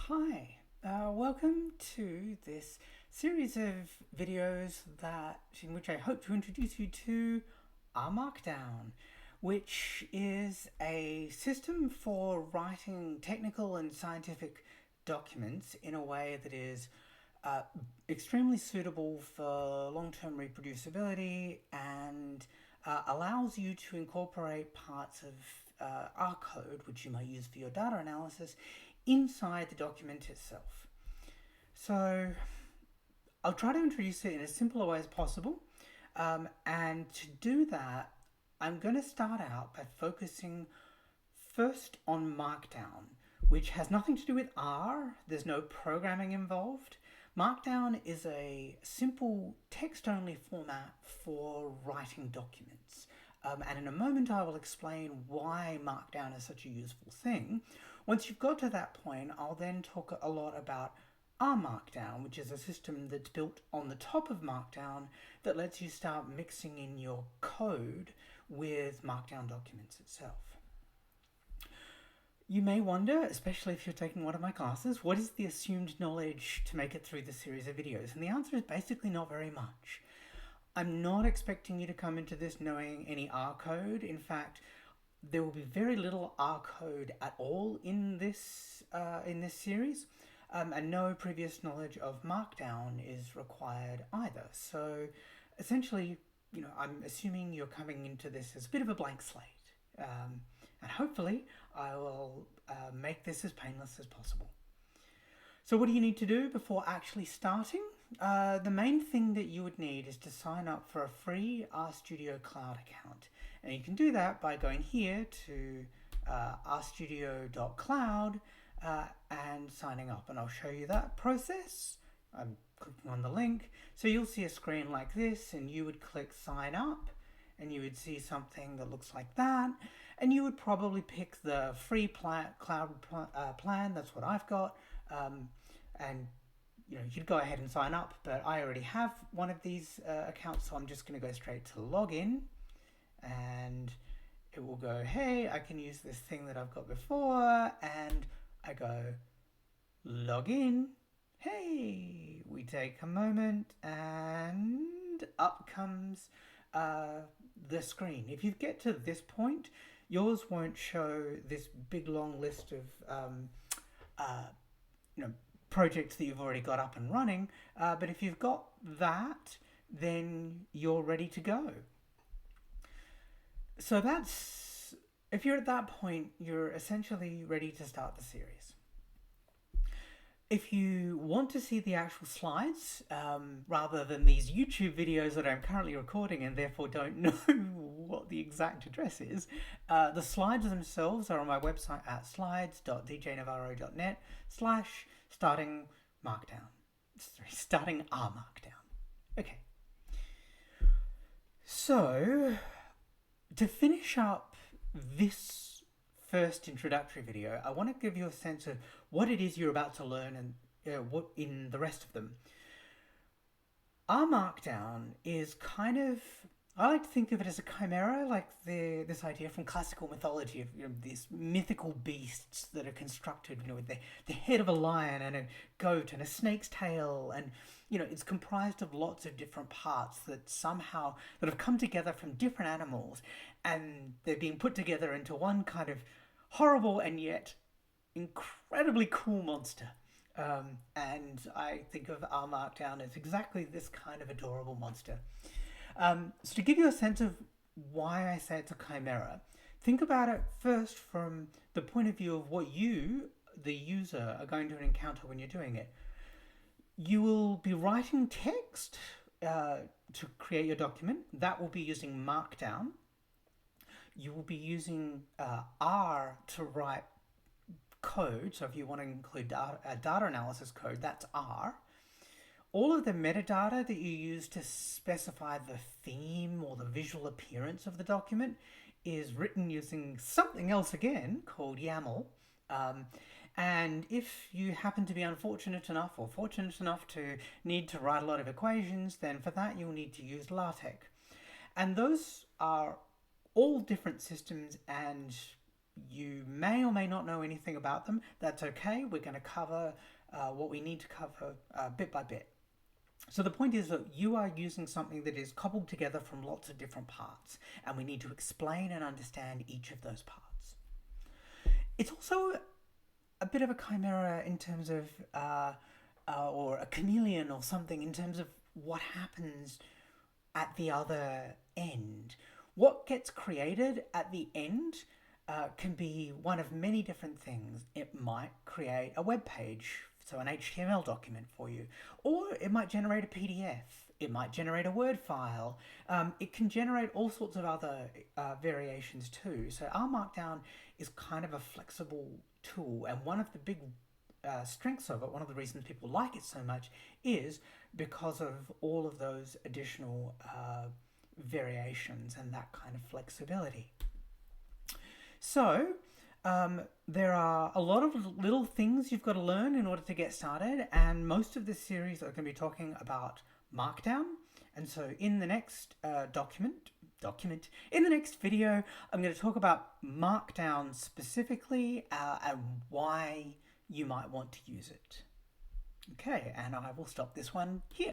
Hi, welcome to this series of videos in which I hope to introduce you to R Markdown, which is a system for writing technical and scientific documents in a way that is uh, extremely suitable for long-term reproducibility and allows you to incorporate parts of R code, which you might use for your data analysis, inside the document itself. So I'll try to introduce it in as simple a way as possible. And to do that, I'm going to start out by focusing first on Markdown, which has nothing to do with R. There's no programming involved. Markdown is a simple text-only format for writing documents. And in a moment I will explain why Markdown is such a useful thing. Once you've got to that point, I'll then talk a lot about R Markdown, which is a system that's built on the top of Markdown that lets you start mixing in your code with Markdown documents itself. You may wonder, especially if you're taking one of my classes, what is the assumed knowledge to make it through this series of videos? And the answer is basically not very much. I'm not expecting you to come into this knowing any R code. In fact, there will be very little R code at all in this series, and no previous knowledge of Markdown is required either. So essentially, I'm assuming you're coming into this as a bit of a blank slate. And hopefully I will make this as painless as possible. So what do you need to do before actually starting? The main thing that you would need is to sign up for a free RStudio Cloud account. And you can do that by going here to rstudio.cloud and signing up. And I'll show you that process. I'm clicking on the link. So you'll see a screen like this, and you would click sign up, and you would see something that looks like that. And you would probably pick the free cloud plan. That's what I've got. And you'd go ahead and sign up, but I already have one of these accounts, so I'm just going to go straight to login, and it will go, hey, I can use this thing that I've got before, and I go login. Hey, we take a moment, and up comes the screen. If you get to this point, yours won't show this big long list of projects that you've already got up and running, but if you've got that, then you're ready to go. So if you're at that point, you're essentially ready to start the series. If you want to see the actual slides, rather than these YouTube videos that I'm currently recording and therefore don't know what the exact address is, the slides themselves are on my website at slides.djnavarro.net/starting R Markdown. Okay. So, to finish up this first introductory video, I want to give you a sense of what it is you're about to learn and what in the rest of them. R Markdown is kind of, I like to think of it as a chimera, like this idea from classical mythology of these mythical beasts that are constructed, with the head of a lion and a goat and a snake's tail, and it's comprised of lots of different parts that have come together from different animals, and they're being put together into one kind of horrible and yet incredibly cool monster. And I think of R Markdown as exactly this kind of adorable monster. So to give you a sense of why I say it's a chimera, think about it first from the point of view of what you, the user, are going to encounter when you're doing it. You will be writing text to create your document. That will be using Markdown. You will be using R to write code. So if you want to include data analysis code, that's R. All of the metadata that you use to specify the theme or the visual appearance of the document is written using something else again called YAML. And if you happen to be unfortunate enough or fortunate enough to need to write a lot of equations, then for that you'll need to use LaTeX. And those are all different systems and you may or may not know anything about them. That's okay. We're going to cover what we need to cover bit by bit. So the point is that you are using something that is cobbled together from lots of different parts, and we need to explain and understand each of those parts. It's also a bit of a chimera in terms of, or a chameleon or something in terms of what happens at the other end. What gets created at the end can be one of many different things. It might create a web page, so an HTML document for you, or it might generate a PDF. It might generate a Word file. It can generate all sorts of other variations too. So R Markdown is kind of a flexible tool, and one of the big strengths of it, one of the reasons people like it so much, is because of all of those additional variations and that kind of flexibility. So there are a lot of little things you've got to learn in order to get started, and most of this series are going to be talking about Markdown. And so in the next in the next video, I'm going to talk about Markdown specifically and why you might want to use it. Okay, and I will stop this one here.